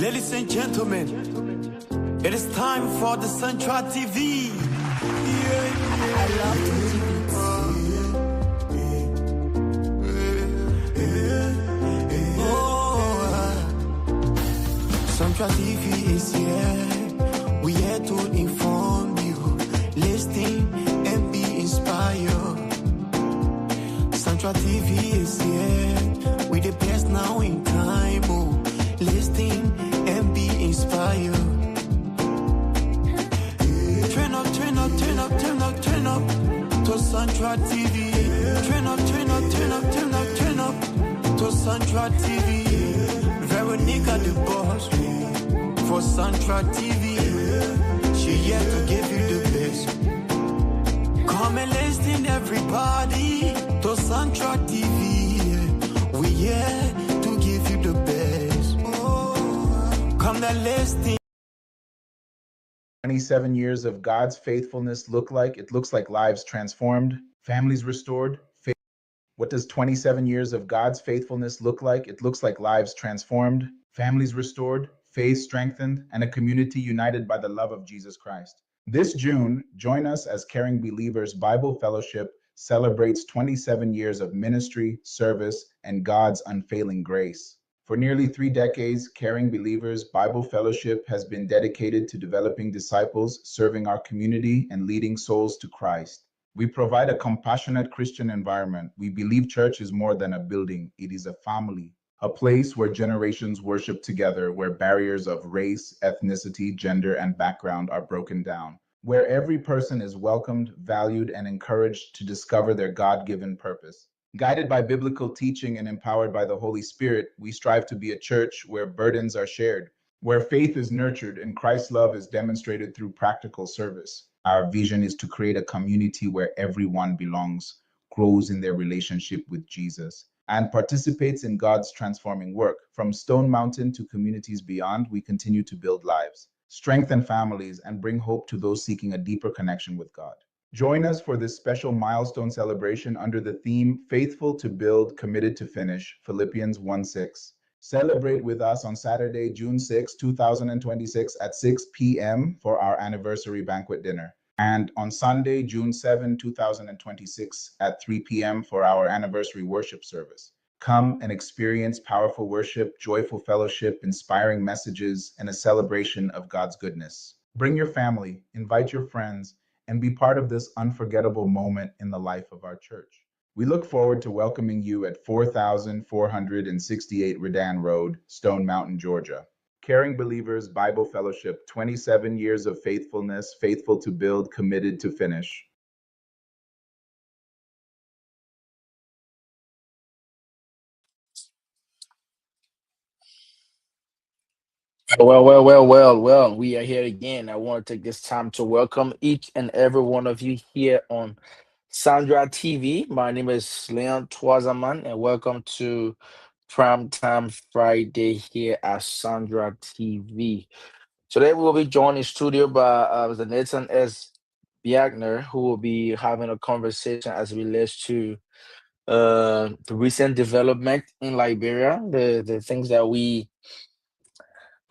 Ladies and gentlemen, it is time for the Central TV. I love the Central TV is here. We here to inform you, listen and be inspired. Central TV is here. We the best now in time. Oh, listen and be inspired. Turn up, turn up, turn up, turn up, turn up to Central TV. Turn up, turn up, turn up, turn up, turn up to Central TV. Veronica the boss for Central TV. She here to give you the best. Come and listen, everybody, to Central TV. We here to give you the best. Oh, come and listen. 27 years of God's faithfulness look like? It looks like lives transformed, families restored. What does 27 years of God's faithfulness look like? It looks like lives transformed, families restored, faith strengthened, and a community united by the love of Jesus Christ. This June, join us as Caring Believers Bible Fellowship celebrates 27 years of ministry, service, and God's unfailing grace. For nearly 3 decades, Caring Believers Bible Fellowship has been dedicated to developing disciples, serving our community, and leading souls to Christ. We provide a compassionate Christian environment. We believe church is more than a building. It is a family, a place where generations worship together, where barriers of race, ethnicity, gender, and background are broken down, where every person is welcomed, valued, and encouraged to discover their God-given purpose. Guided by biblical teaching and empowered by the Holy Spirit, we strive to be a church where burdens are shared, where faith is nurtured, and Christ's love is demonstrated through practical service. Our vision is to create a community where everyone belongs, grows in their relationship with Jesus, and participates in God's transforming work. From Stone Mountain to communities beyond, we continue to build lives, strengthen families, and bring hope to those seeking a deeper connection with God. Join us for this special milestone celebration under the theme, Faithful to Build, Committed to Finish, Philippians 1:6. Celebrate with us on Saturday, June 6, 2026 at 6 p.m. for our anniversary banquet dinner. And on Sunday, June 7, 2026 at 3 p.m. for our anniversary worship service. Come and experience powerful worship, joyful fellowship, inspiring messages, and a celebration of God's goodness. Bring your family, invite your friends, and be part of this unforgettable moment in the life of our church. We look forward to welcoming you at 4468 Redan Road, Stone Mountain, Georgia. Caring Believers Bible Fellowship, 27 years of faithfulness, faithful to build, committed to finish. Well. We are here again. I want to take this time to welcome each and every one of you here on Sandra TV. My name is Leon Twazaman, and welcome to PrimeTime Friday here at Sandra TV. Today we will be joined in studio by the Nathan S. Biagner, who will be having a conversation as it relates to the recent development in Liberia, the things that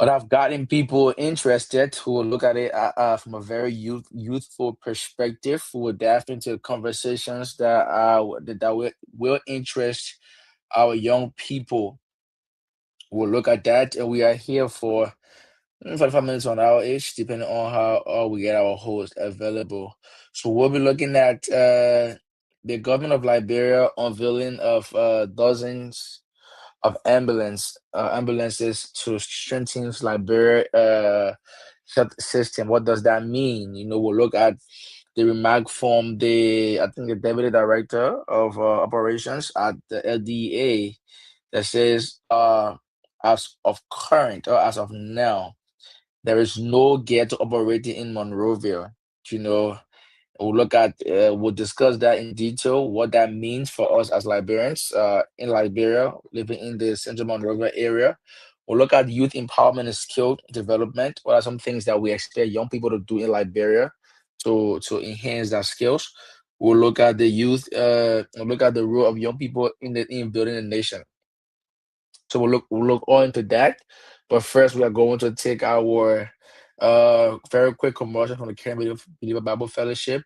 have gotten people interested who will look at it from a very youthful perspective, who will dive into conversations that will interest our young people. We'll look at that, and we are here for 45 minutes on our age, depending on how we get our host available. So we'll be looking at the government of Liberia unveiling of dozens of ambulances to strengthen Liberia health system. What does that mean? We'll look at the remark from the deputy director of operations at the LDA that says, as of current or as of now, there is no gate operating in Monrovia. We'll discuss that in detail, what that means for us as Liberians in Liberia, living in the Central Monrovia area. We'll look at youth empowerment and skill development. What are some things that we expect young people to do in Liberia to enhance their skills? We'll look at the youth, we'll look at the role of young people in building a nation. So we'll look all into that. But first, we are going to take our very quick commercial from the Caring Believer Bible Fellowship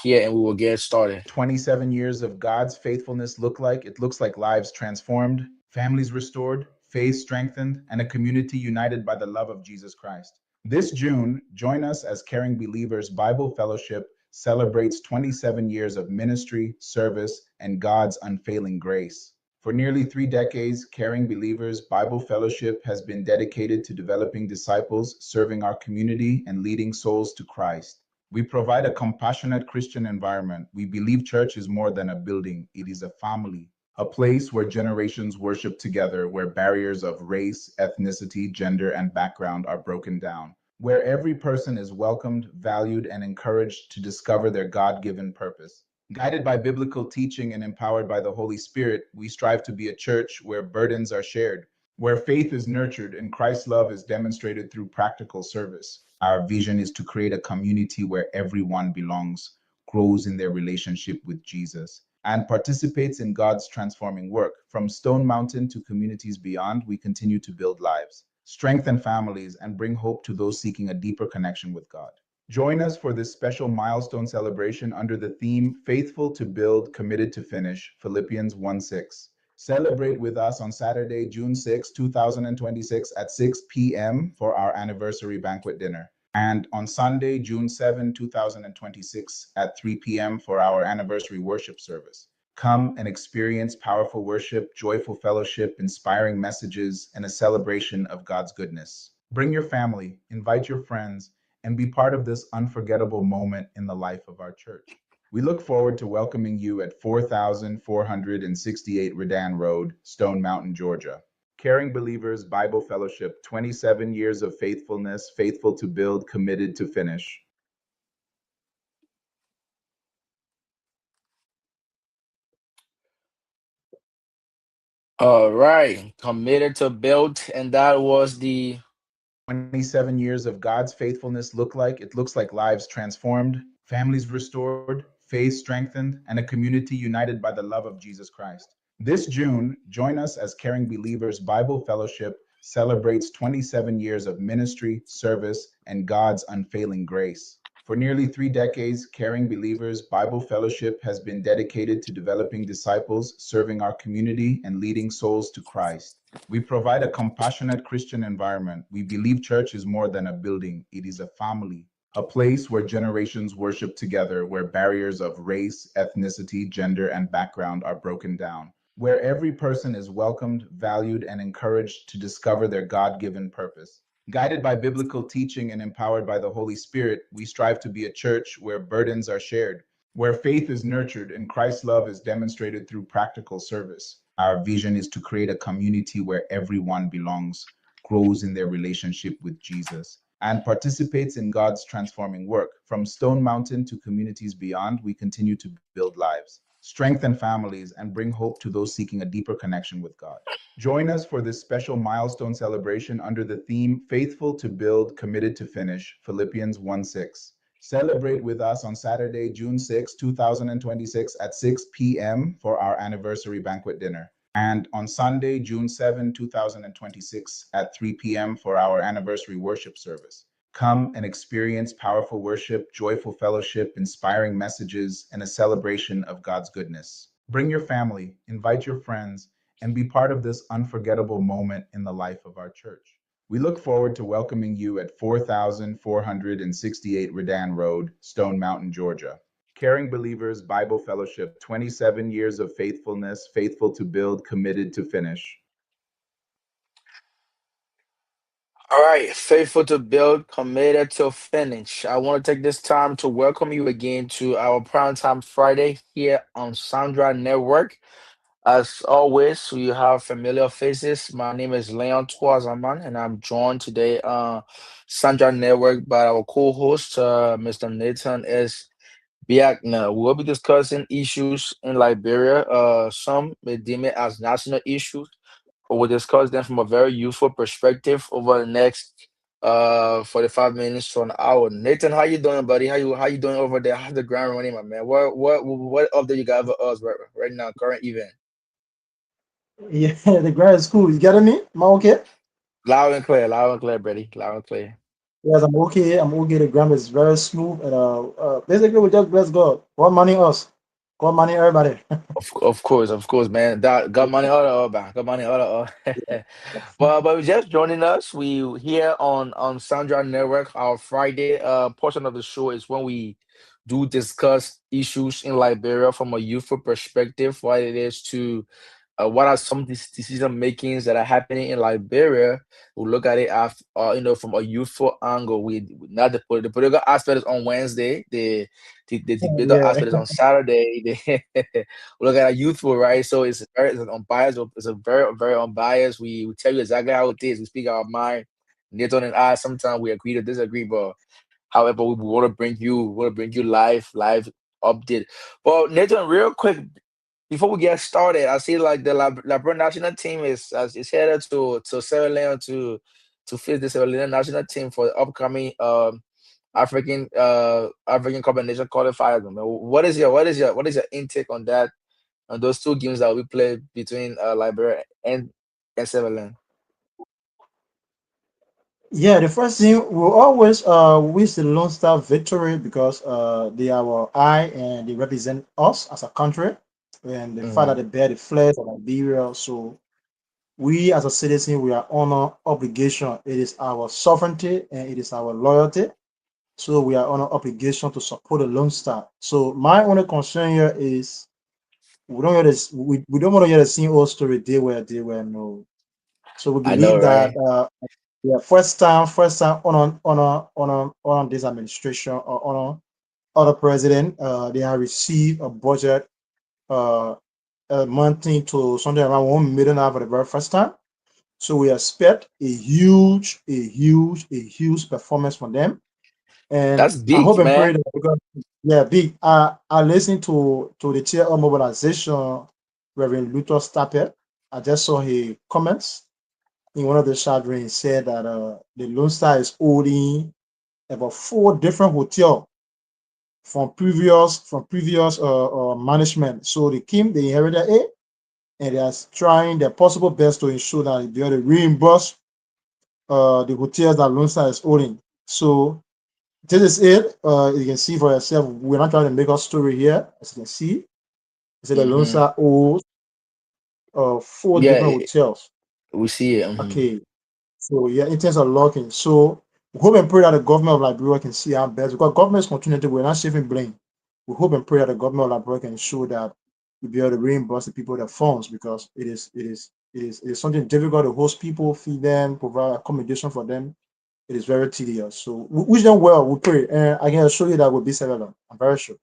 here, and we will get started. 27 years of God's faithfulness look like? It looks like lives transformed, families restored, faith strengthened, and a community united by the love of Jesus Christ. This June, join us as Caring Believers Bible Fellowship celebrates 27 years of ministry, service, and God's unfailing grace. For nearly 3 decades, Caring Believers Bible Fellowship has been dedicated to developing disciples, serving our community, and leading souls to Christ. We provide a compassionate Christian environment. We believe church is more than a building, it is a family, a place where generations worship together, where barriers of race, ethnicity, gender, and background are broken down, where every person is welcomed, valued, and encouraged to discover their God given purpose. Guided by biblical teaching and empowered by the Holy Spirit, we strive to be a church where burdens are shared, where faith is nurtured and Christ's love is demonstrated through practical service. Our vision is to create a community where everyone belongs, grows in their relationship with Jesus, and participates in God's transforming work. From Stone Mountain to communities beyond, we continue to build lives, strengthen families, and bring hope to those seeking a deeper connection with God. Join us for this special milestone celebration under the theme Faithful to Build, Committed to Finish, Philippians 1:6. Celebrate with us on Saturday, June 6, 2026 at 6 p.m. for our anniversary banquet dinner. And on Sunday, June 7, 2026 at 3 p.m. for our anniversary worship service. Come and experience powerful worship, joyful fellowship, inspiring messages, and a celebration of God's goodness. Bring your family, invite your friends, and be part of this unforgettable moment in the life of our church. We look forward to welcoming you at 4468 Redan Road, Stone Mountain, Georgia. Caring Believers Bible Fellowship, 27 years of faithfulness, faithful to build, committed to finish. All right, committed to build, and that was the 27 years of God's faithfulness look like? It looks like lives transformed, families restored, faith strengthened, and a community united by the love of Jesus Christ. This June, join us as Caring Believers Bible Fellowship celebrates 27 years of ministry, service, and God's unfailing grace. For nearly 3 decades, Caring Believers Bible Fellowship has been dedicated to developing disciples, serving our community, and leading souls to Christ. We provide a compassionate Christian environment. We believe church is more than a building, it is a family, a place where generations worship together, where barriers of race, ethnicity, gender, and background are broken down, where every person is welcomed, valued, and encouraged to discover their God given purpose. Guided by biblical teaching and empowered by the Holy Spirit, we strive to be a church where burdens are shared, where faith is nurtured and Christ's love is demonstrated through practical service. Our vision is to create a community where everyone belongs, grows in their relationship with Jesus, and participates in God's transforming work. From Stone Mountain to communities beyond, we continue to build lives, strengthen families, and bring hope to those seeking a deeper connection with God. Join us for this special milestone celebration under the theme Faithful to Build, Committed to Finish, Philippians 1:6. Celebrate with us on Saturday, June 6, 2026 at 6 p.m. for our anniversary banquet dinner. And on Sunday, June 7, 2026 at 3 p.m. for our anniversary worship service. Come and experience powerful worship, joyful fellowship, inspiring messages, and a celebration of God's goodness. Bring your family, invite your friends, and be part of this unforgettable moment in the life of our church. We look forward to welcoming you at 4468 Redan Road, Stone Mountain, Georgia. Caring Believers Bible Fellowship, 27 years of faithfulness, faithful to build, committed to finish. all right, faithful to build, committed to finish. I want to take this time to welcome you again to our PrimeTime Friday here on Sandra Network. As always, we have familiar faces. My name is Leon Tuazaman, and I'm joined today Sandra Network by our co-host, Mr. Nathan S. Biakna. We'll be discussing issues in Liberia. Some may deem it as national issues, but we'll discuss them from a very useful perspective over the next 45 minutes to an hour. Nathan, how you doing, buddy? How you doing over there? How's the ground running, my man? What update you got for us right now, current event? Yeah, the grad school. You getting me? Am I okay? loud and clear, buddy, loud and clear. Yes, I'm okay. I'm okay. The grammar is very smooth, and basically we just bless God. God money us, God money everybody. Of course, man. That got money all over, got money all over. But if just joining us, we here on Sandra Network. Our Friday portion of the show is when we do discuss issues in Liberia from a youthful perspective, what it is to what are some decision makings that are happening in Liberia. We look at it after, from a youthful angle. We not the political aspect is on Wednesday. The debate Yeah, aspect is on Saturday. We look at a youthful, right? So it's an unbiased. It's a very unbiased. We tell you exactly how it is. We speak our mind. Nathan and I sometimes we agree to disagree, but however, we want to bring you live update. Well, Nathan, real quick, before we get started, I see like the Labrador national team is headed to Sierra Leone to face the Sierra Leone national team for the upcoming African Cup of Nations qualifiers. Man. What is your intake on that, on those two games that will be played between Liberia and Sierra Leone? yeah. The first thing we always wish the Lone Star victory because they are our eye and they represent us as a country, and the fact that Hmm. they bear the flag of Liberia. So we as a citizen, we are honor obligation. It is our sovereignty and it is our loyalty. So we are on an obligation to support the Lone Star. So my only concern here is we don't want to hear the same old story they were no. So we I know, believe that right? yeah, first time on this administration or on other president, they have received a budget uh amounting to something around 1 million for the very first time. So we expect a huge performance from them. And That's I hope big, and pray man. that because yeah, big. I listened to the chair of mobilization, Reverend Luther Stappet. I just saw his comments in one of the chat rooms. He said that the Lone Star is holding about four different hotels from previous management. So they came, they inherited it, and they are trying their possible best to ensure that they are to reimburse the hotels that Lone Star is holding. So this is it. You can see for yourself. We're not trying to make a story here. As you can see, it's the Lone Hmm. Star owns four Yeah, different hotels. we see it. Hmm. Okay. So yeah, in terms of locking. So we hope and pray that the government of Liberia can see our best because government is continuing to we're not shifting blame. We hope and pray that the government of Liberia can show that we'll be able to reimburse the people their funds because it is something difficult to host people, feed them, provide accommodation for them. It is very tedious. So we wish them well. We pray, and I can assure you that we'll be several. I'm very sure.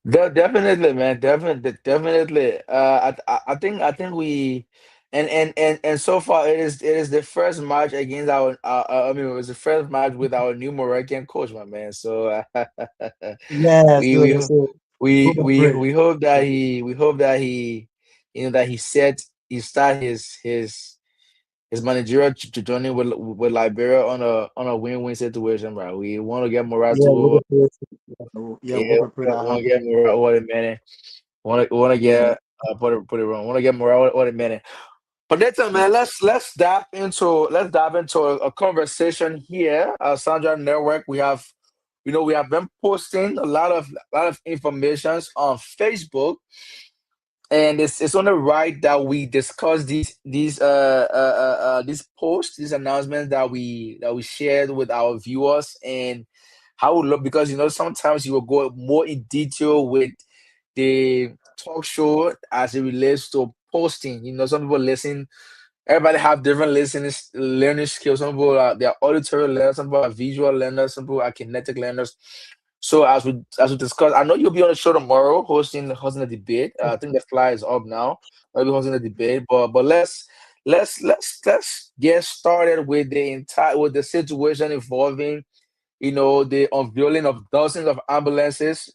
Definitely, man. Definitely. I think we, and so far it is the first match against our. I mean, it was the first match with our new Moroccan coach, my man. So Yes, we so, we so hope and pray. we hope that that he start his managerial journey with Liberia on a win-win situation, bro. We want to get Yeah, we hope Morocco. and pray. Yeah, we Yeah, hope and pray that want to happen. get Morocco what a minute. Want to Yeah. get put it wrong. Want to get Morocco what a minute. But that's it, man. Let's dive into a conversation here. Sandra Network. We have been posting a lot of informations on Facebook, and it's only right that we discuss these posts, these announcements that we shared with our viewers, and how we look, because sometimes you will go more in detail with the talk show as it relates to posting. Some people listen. Everybody have different learning skills. Some people are they are auditory learners, some people are visual learners, some people are kinetic learners. So as we discuss, I know you'll be on the show tomorrow hosting a debate. I think the fly is up now. I'll be hosting a debate, but let's get started with the situation involving the unveiling of dozens of ambulances.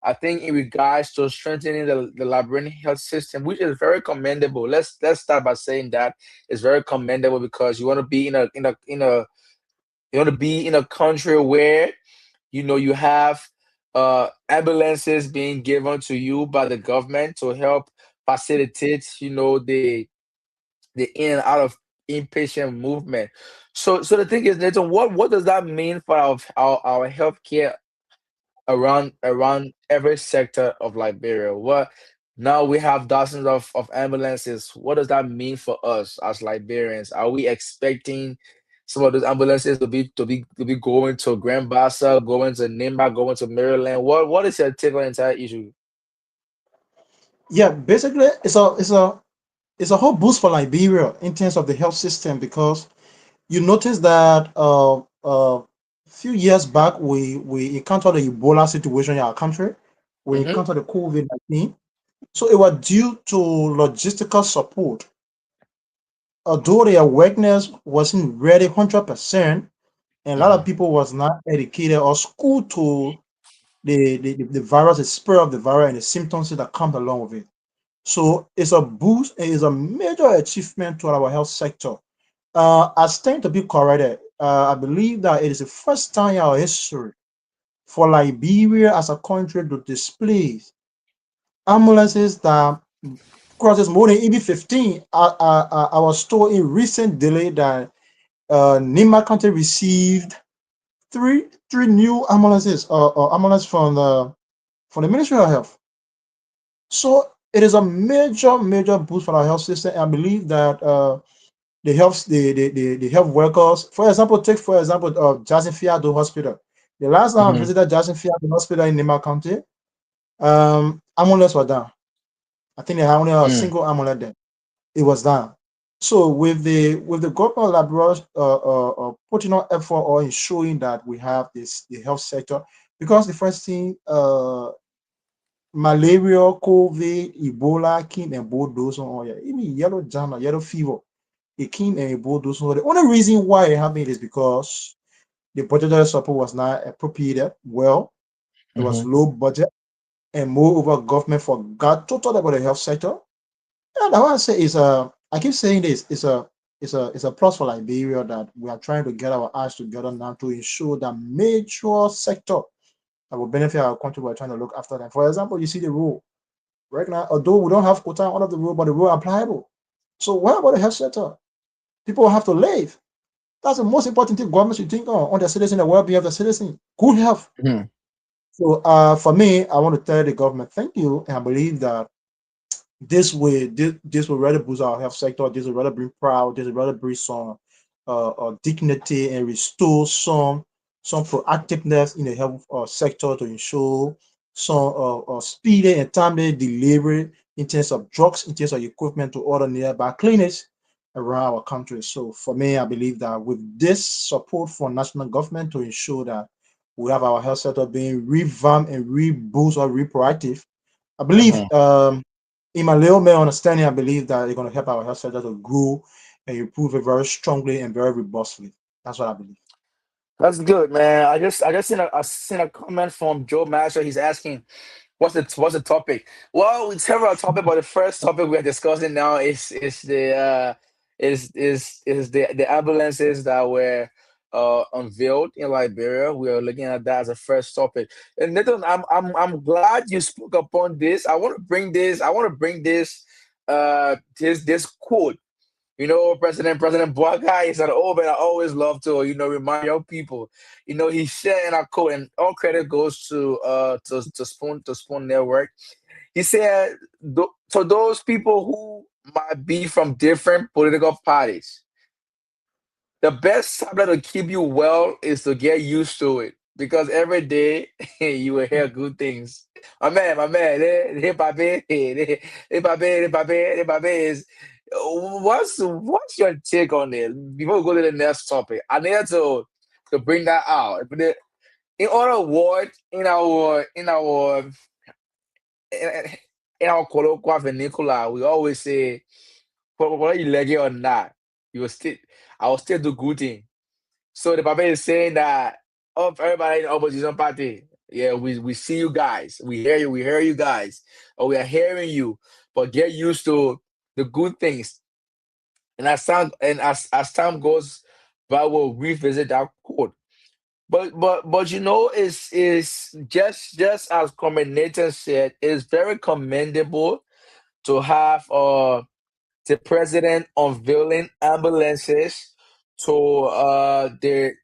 I think in regards to strengthening the Liberian health system, which is very commendable. Let's start by saying that it's very commendable because you want to be you want to be in a country where you have ambulances being given to you by the government to help facilitate the the in and out of inpatient movement. So the thing is, Nathan, what does that mean for our healthcare around every sector of Liberia? What now we have dozens of ambulances. What does that mean for us as Liberians? Are we expecting some of those ambulances to be going to Grand Bassa, going to Nimba, going to Maryland? What is your take on the entire issue? Yeah, basically, it's a whole boost for Liberia in terms of the health system because you notice that a few years back we encountered the Ebola situation in our country. We Mm-hmm. encountered the COVID-19. So it was due to logistical support. Although the awareness wasn't really 100%, and a lot of Mm-hmm. people was not educated or schooled to the virus, the spread of the virus, and the symptoms that come along with it. So it's a boost, it is a major achievement to our health sector. I stand to be corrected. I believe that it is the first time in our history for Liberia as a country to display ambulances that crosses more than EB15. I was told in recent delay that Nima County received three new ambulances or ambulance from the Ministry of Health. So it is a major boost for our health system. I believe that the health workers, for example, take for example Jackson Fiado Hospital. The last time I Mm-hmm. visited Jackson Fiado Hospital in Nima County, ambulance were down. I think they had only a Mm. single ambulance there. It was down. So with the government laboratories putting on effort or ensuring that we have this the health sector, because the first thing malaria, COVID, Ebola came and both those on, yeah, even yellow jam, yellow fever, it came and both those on. The only reason why it happened is because the budgetary support was not appropriated well. It was Mm-hmm. low budget, and moreover, government forgot totally about the health sector. And I want to say is I keep saying this, it's a plus for Liberia that we are trying to get our eyes together now to ensure that major sector that will benefit our country. We're trying to look after them. For example, you see the rule right now, although we don't have quota under the rule, but the rule applicable. So what about the health sector? People have to live. That's the most important thing government should think on the citizen, the well-being of the citizen, good health. Mm-hmm. So for me, I want to tell the government thank you, and I believe that this will rather boost our health sector. This will rather bring proud. This will rather bring some dignity and restore some proactiveness in the health sector to ensure some speedy and timely delivery in terms of drugs, in terms of equipment to other nearby clinics around our country. So for me, I believe that with this support from national government to ensure that we have our health sector being revamped and reboost or reproactive, I believe in my little male understanding, I believe that it's going to help our health sector to grow and improve it very strongly and very robustly. That's what I believe. That's good, man. I just seen a comment from Joe Masher. He's asking, what's the topic? Well, we have a topic, but the first topic we are discussing now is the is the ambulances that were unveiled in Liberia. We are looking at that as a first topic. And Nathan, I'm glad you spoke upon this. I want to bring this. I want to bring this quote. President Boakai is an old man. I always love to, remind young people. He's sharing a quote, and all credit goes to Spoon Network. He said, to those people who might be from different political parties, the best tablet to keep you well is to get used to it because every day you will hear good things. My man, hey, papi, hey, papi is. What's your take on it? Before we go to the next topic, I need to bring that out. But in other words, in, in our colloquial vernacular, we always say, whether you like it or not, you will still, I will still do good thing. So the Papa is saying that of everybody in the opposition party, yeah, we see you guys, we hear you guys, or we are hearing you, but get used to the good things. And as time goes by, we'll revisit that quote. But is just as Comrade Nathan said, it's very commendable to have the president unveiling ambulances to the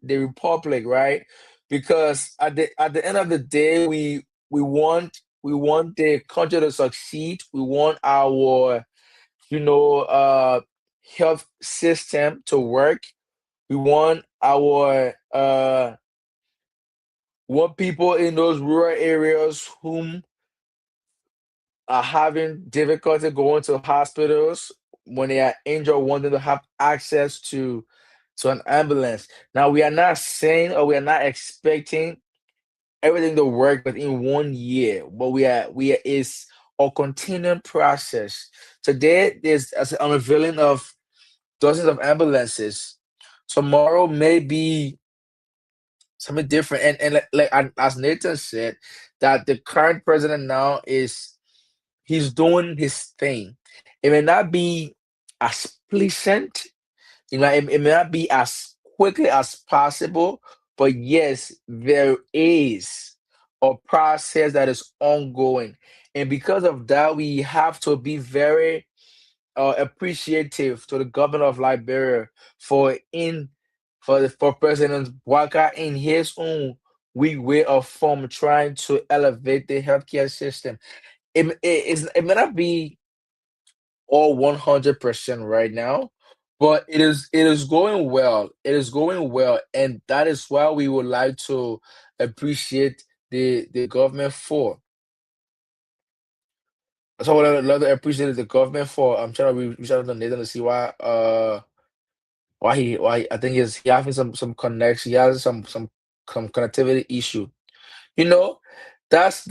republic, right? Because at the end of the day, we want the country to succeed. We want our you know health system to work. We want people in those rural areas whom are having difficulty going to hospitals when they are injured, wanting to have access to an ambulance. Now, we are not saying or we are not expecting everything to work within 1 year, but we are is a continuing process. Today, there's as an unveiling of dozens of ambulances. Tomorrow may be something different, and as Nathan said, that the current president now is he's doing his thing. It may not be as pleasant, it may not be as quickly as possible, but yes, there is a process that is ongoing. And because of that, we have to be very appreciative to the governor of Liberia for in for President Waka in his own weak way of form trying to elevate the healthcare system. It may not be all 100% right now, but it is going well. It is going well, and that is why we would like to appreciate the government for. So what I would love to appreciate the government for. I'm trying to reach out to Nathan to see why I think he having some connection. He has some connectivity issue. You know, that's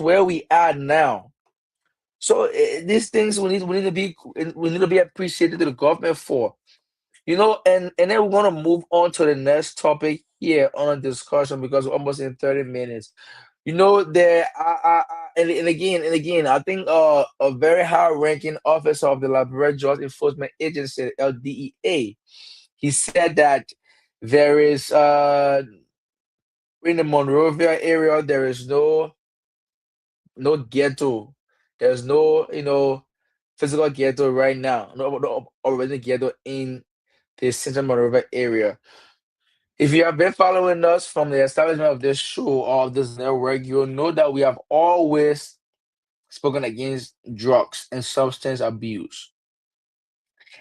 where we are now. So these things we need to be appreciated to the government for. And then we're gonna move on to the next topic here on a discussion because we're almost in 30 minutes. There and again, I think a very high-ranking officer of the Liberia Drug Enforcement Agency, LDEA, he said that there is in the Monrovia area there is no ghetto. There's no physical ghetto right now. No already ghetto in the Central Monrovia area. If you have been following us from the establishment of this show or of this network, you'll know that we have always spoken against drugs and substance abuse.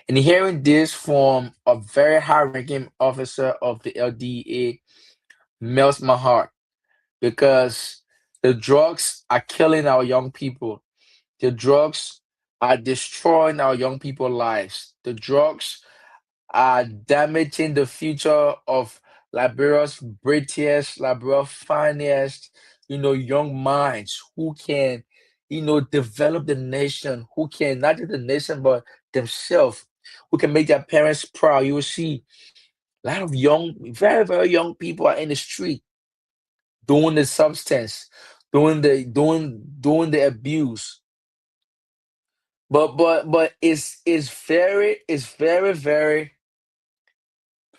And hearing this from a very high-ranking officer of the LDA melts my heart because the drugs are killing our young people. The drugs are destroying our young people's lives. The drugs are damaging the future of Liberia's brightest, Liberia's finest, young minds who can, develop the nation, who can not just the nation but themselves, who can make their parents proud. You will see a lot of young, very, very young people are in the street doing the substance, doing the abuse. But it's very, very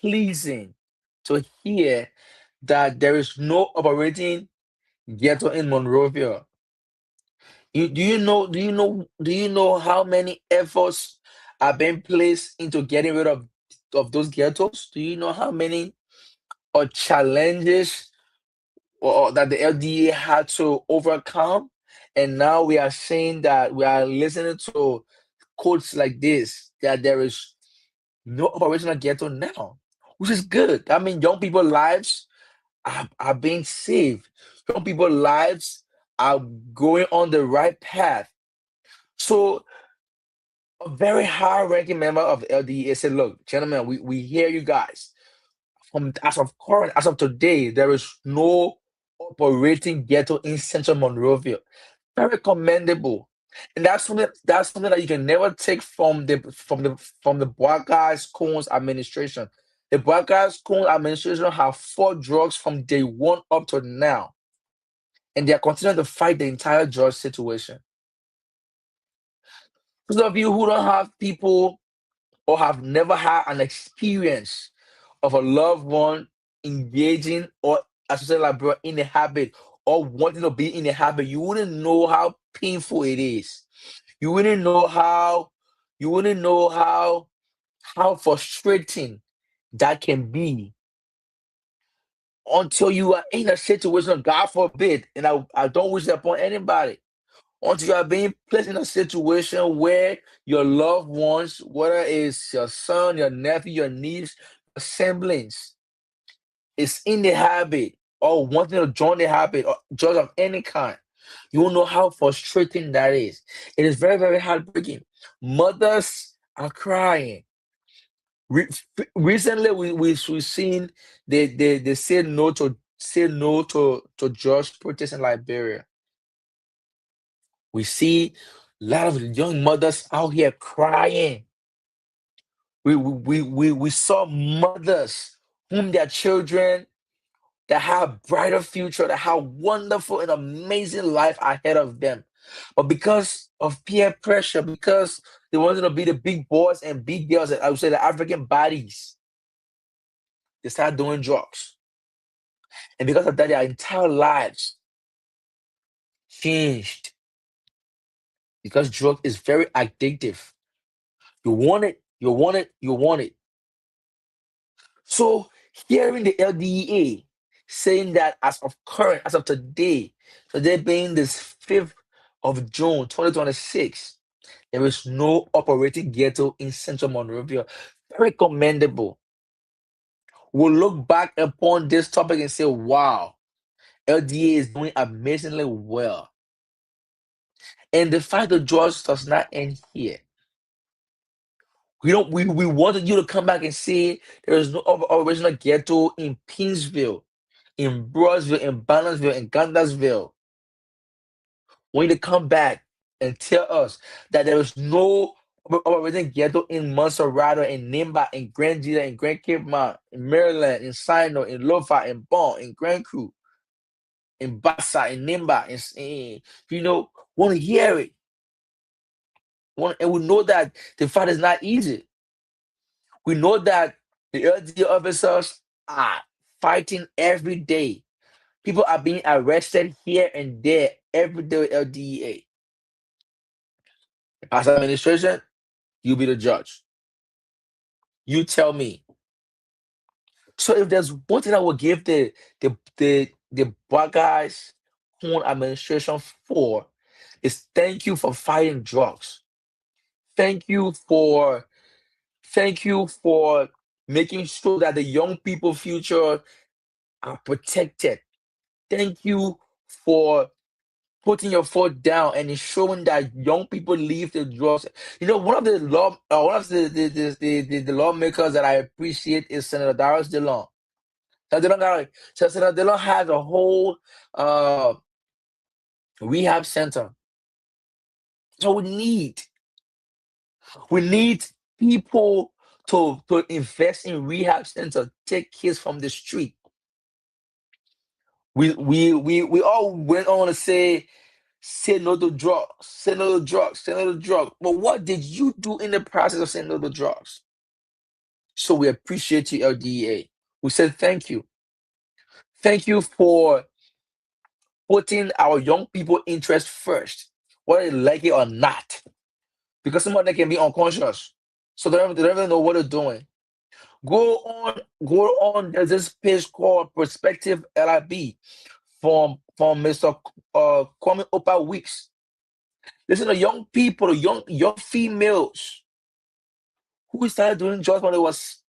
pleasing to hear that there is no operating ghetto in Monrovia. Do you know how many efforts are being placed into getting rid of those ghettos? Do you know how many challenges or that the LDA had to overcome? And now we are saying that we are listening to quotes like this that there is no operational ghetto now, which is good. I mean, young people's lives are being saved. Young people's lives are going on the right path. So a very high-ranking member of the LDA said, "Look, gentlemen, we hear you guys. As of today, there is no operating ghetto in Central Monrovia. Very commendable." And that's something that you can never take from the Black Guys Coons administration. The Black Guys Coons administration have fought drugs from day one up to now, and they are continuing to fight the entire drug situation. Those of you who don't have people or have never had an experience of a loved one engaging or associated like bro in a habit or wanting to be in a habit, you wouldn't know how painful it is. You wouldn't know how you wouldn't know how frustrating that can be until you are in a situation, God forbid, and I don't wish that upon anybody, until you are being placed in a situation where your loved ones, whether it's your son, your nephew, your niece, your siblings, is in the habit or wanting to join the habit or drugs of any kind. You will know how frustrating that is. It is very, very heartbreaking. Mothers are crying. Re- Recently, we've seen they say no to drugs protests in Liberia. We see a lot of young mothers out here crying. We saw mothers whom their children that have brighter future, that have wonderful and amazing life ahead of them. But because of peer pressure, because they wanted to be the big boys and big girls, I would say the African bodies, they start doing drugs. And because of that, their entire lives changed. Because drug is very addictive. You want it, you want it, you want it. So hearing the LDEA saying that as of today being this 5th of June 2026, there is no operating ghetto in Central Monrovia. Very commendable. We'll look back upon this topic and say, wow, LDA is doing amazingly well. And the fight of George does not end here. We wanted you to come back and say there is no original ghetto in Pinsville, in Brownsville, in Balanceville, in Gandersville. We need to come back and tell us that there is no original ghetto in Monserrado, in Nimba, in Grand Gila, in Grand Cape Mount, in Maryland, in Sino, in Lofa, in Bon, in Grand Cru, in Bassa, in Nimba, want to hear it. And we know that the fight is not easy. We know that the LDA officers are fighting every day. People are being arrested here and there every day with LDEA. As administration, you be the judge. You tell me. So if there's one thing I will give the black guys Horn administration for, is thank you for fighting drugs. Thank you for making sure that the young people future are protected. Thank you for putting your foot down and ensuring that young people leave the drugs. One of the lawmakers that I appreciate is Senator Darius DeLong. Senator DeLong has a whole rehab center. So we need people to invest in rehab center, take kids from the street. We all went on to say no to drugs, say no to drugs, say no to drugs. But what did you do in the process of saying no to drugs? So we appreciate you, LDEA. We said thank you. Thank you for putting our young people interest first, whether they like it or not. Because some of them can be unconscious. So they don't even know what they're doing. Go on. There's this page called Perspective LIB from Mr. Kwame Opa Weeks. Listen to young people, young females who started doing drugs when they was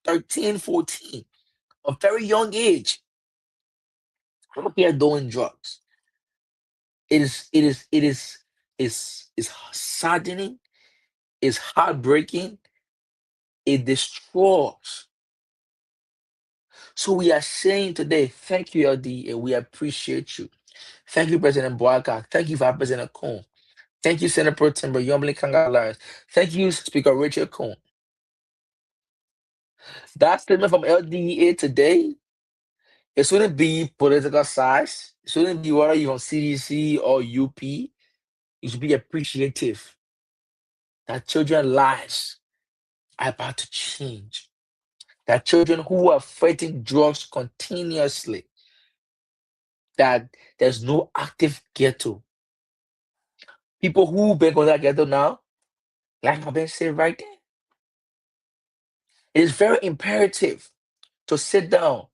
13, 14, a very young age. Out here doing drugs. It is saddening, it's heartbreaking, it destroys. So we are saying today, thank you, LD, and we appreciate you. Thank you, President Boaka. Thank you, Vice President Kuhn. Thank you, Senator Pro Timber, Yomli Kanga Alliance. Thank you, Speaker Richard Kuhn. That statement from LDEA today, it shouldn't be political size. It shouldn't be whether you're on CDC or UP. You should be appreciative that children's lives are about to change. That children who are fighting drugs continuously, that there's no active ghetto. People who been going together now, like I've been saying right there, it is very imperative to sit down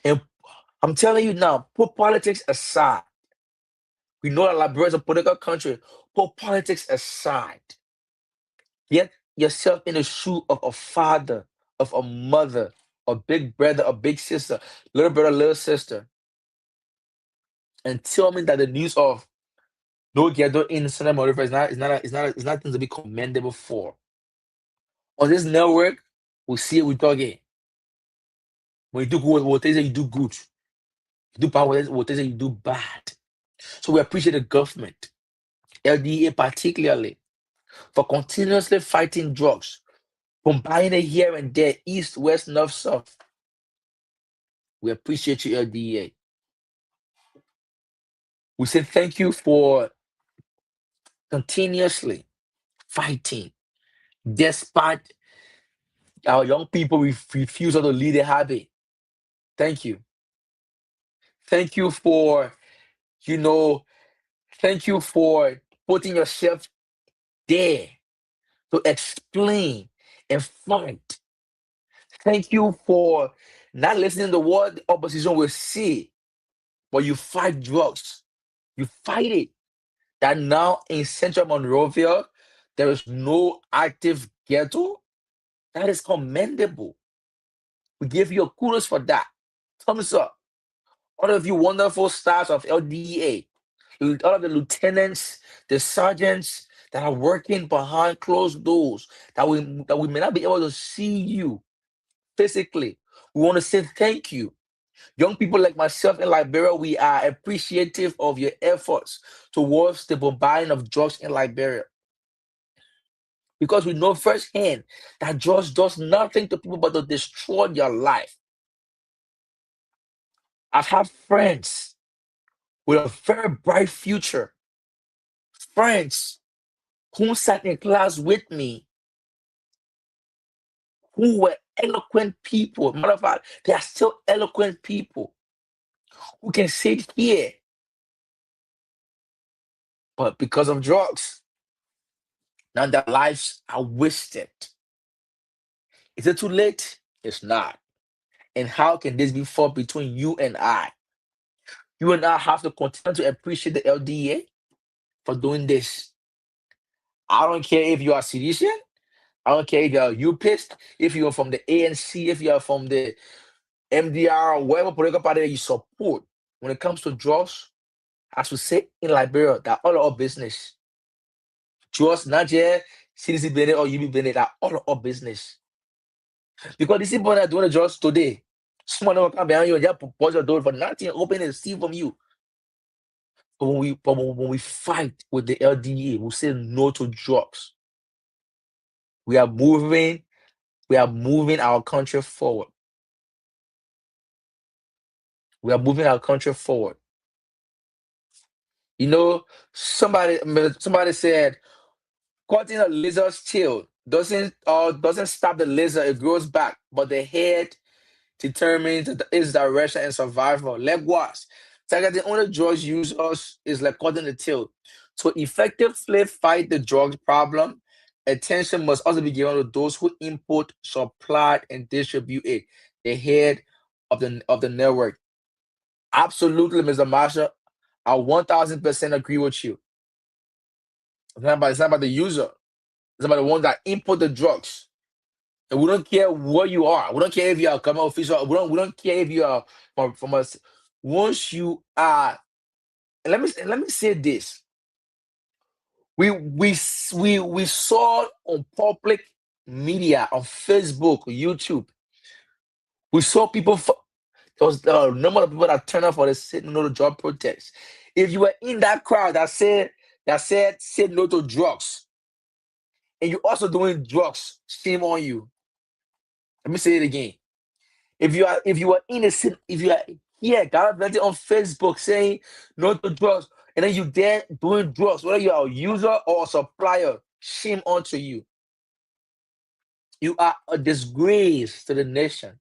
and I'm telling you now, put politics aside. We know that Liberia is a political country. Put politics aside. Get yourself in the shoe of a father, of a mother, a big brother, a big sister, little brother, little sister, and tell me that the news of no ghetto in Santa River is not thing to be commendable for. On this network, we see it, we talk it. When you do good, what they say you do good. You do bad, what they say you do bad. So we appreciate the government, LDA particularly, for continuously fighting drugs, combining it here and there, east, west, north, south. We appreciate you, LDA. We say thank you for continuously fighting, despite our young people refusal to lead a habit. Thank you. Thank you for, you know, thank you for putting yourself there to explain and fight. Thank you for not listening to what the opposition will say, but you fight drugs. You fight it. That now in Central Monrovia, there is no active ghetto. That is commendable. We give you a kudos for that. Thumbs up. All of you wonderful stars of LDA, all of the lieutenants, the sergeants that are working behind closed doors, that we may not be able to see you physically. We want to say thank you. Young people like myself in Liberia, we are appreciative of your efforts towards the bombarding of drugs in Liberia. Because we know firsthand that drugs does nothing to people but to destroy your life. I've had friends with a very bright future, friends who sat in class with me, who were eloquent people. Matter of fact, they are still eloquent people who can sit here, but because of drugs, now their lives are wasted. Is it too late? It's not. And how can this be fought between you and I? You and I have to continue to appreciate the LDA for doing this. I don't care if you are Syrian. I don't care if you're UPist, if you're from the ANC, if you're from the MDR, or whatever political party that you support. When it comes to drugs, as we say in Liberia, that all our business. Drugs, not just CDC Bennett or UB Bennett, that all our business. Because these people that are doing the drugs today, someone will come behind you and just pause your door for nothing, open and steal from you. But when we fight with the LDA, we say no to drugs. We are moving our country forward. We are moving our country forward. You know, somebody said, cutting a lizard's tail doesn't stop the lizard, it grows back, but the head determines its direction and survival. Likewise, targeting only drugs users is like cutting the tail. To effectively fight the drugs problem, attention must also be given to those who import, supply, and distribute it, the head of the network. Absolutely, Mr. Marshall. I 1000% agree with you. It's not about the user. It's about the ones that import the drugs. And we don't care where you are. We don't care if you are a government official. We don't care if you are from us. Once you are, and let me say this. We saw on public media, on Facebook, YouTube. We saw people. There was a number of people that turned up for the say no to drug protest. If you were in that crowd that said say no to drugs, and you're also doing drugs, shame on you. Let me say it again. If you are here, God bless on Facebook saying no to drugs, and then you there doing drugs, whether you are a user or a supplier, shame onto you. You are a disgrace to the nation.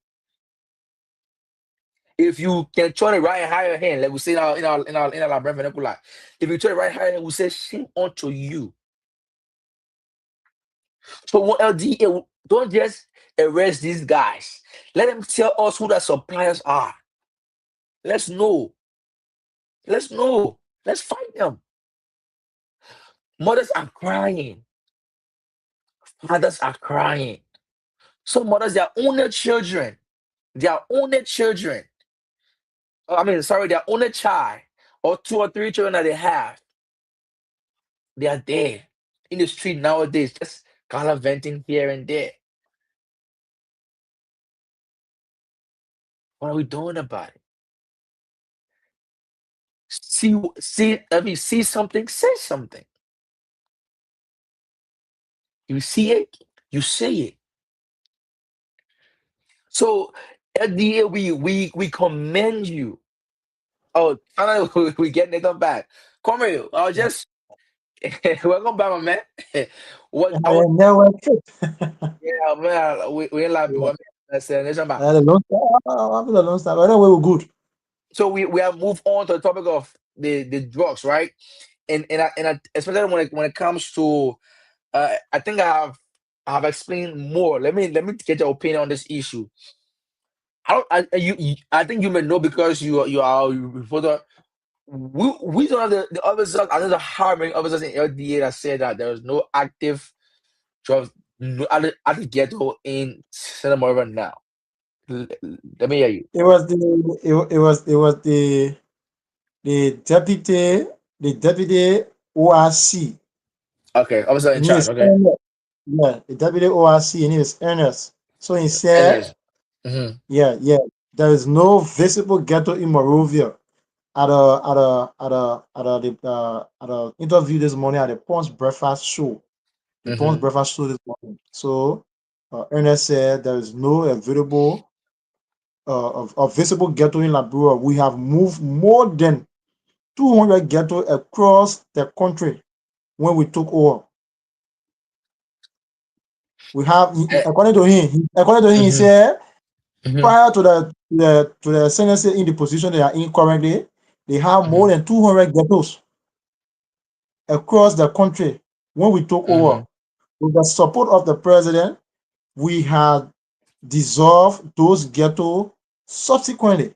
If you can turn it right and higher hand, like we say in our vernacular, if you turn it right and higher hand, we say shame unto you. So what LDA, don't just arrest these guys. Let them tell us who the suppliers are. Let's know. Let's know. Let's find them. Mothers are crying. Fathers are crying. Some mothers, they are only children. They are only children. I mean, sorry, they are only child or two or three children that they have. They are there in the street nowadays, just gallivanting here and there. What are we doing about it? See something, say something. You see it, you say it. So at the end, we commend you. Oh, finally we get Nathan back. Come here. I was just welcome back, my man. What I was, And never trip. yeah, man. We ain't like Yeah. what I said. Nathan back. The long time. After the long time. But anyway, we're good. So we have moved on to the topic of the drugs, right? And especially when it comes to I think I have explained more. Let me get your opinion on this issue. I don't I think you may know because you are a reporter. We don't have the officers. I don't know how many officers in LDA that said that there is no active drugs no, at the ghetto in Santa Monica now. L- Let me hear you. It was the deputy ORC. Okay, officer in And he charge. is Okay, Ernest. Yeah, the deputy ORC and he is Ernest. So he said, anyways. Mm-hmm, yeah, there is no visible ghetto in Morovia. At a interview this morning at the Punch Breakfast Show. The Punch mm-hmm. Breakfast Show this morning. So Ernest said there is no available of visible ghetto in Liberia. We have moved more than 200 ghetto across the country when we took over. We have, Eh, according to him, he mm-hmm, said mm-hmm, prior to the Senate in the position they are in currently, they have more mm-hmm, than 200 ghettos across the country when we took mm-hmm. over. With the support of the president, we had dissolved those ghettos subsequently.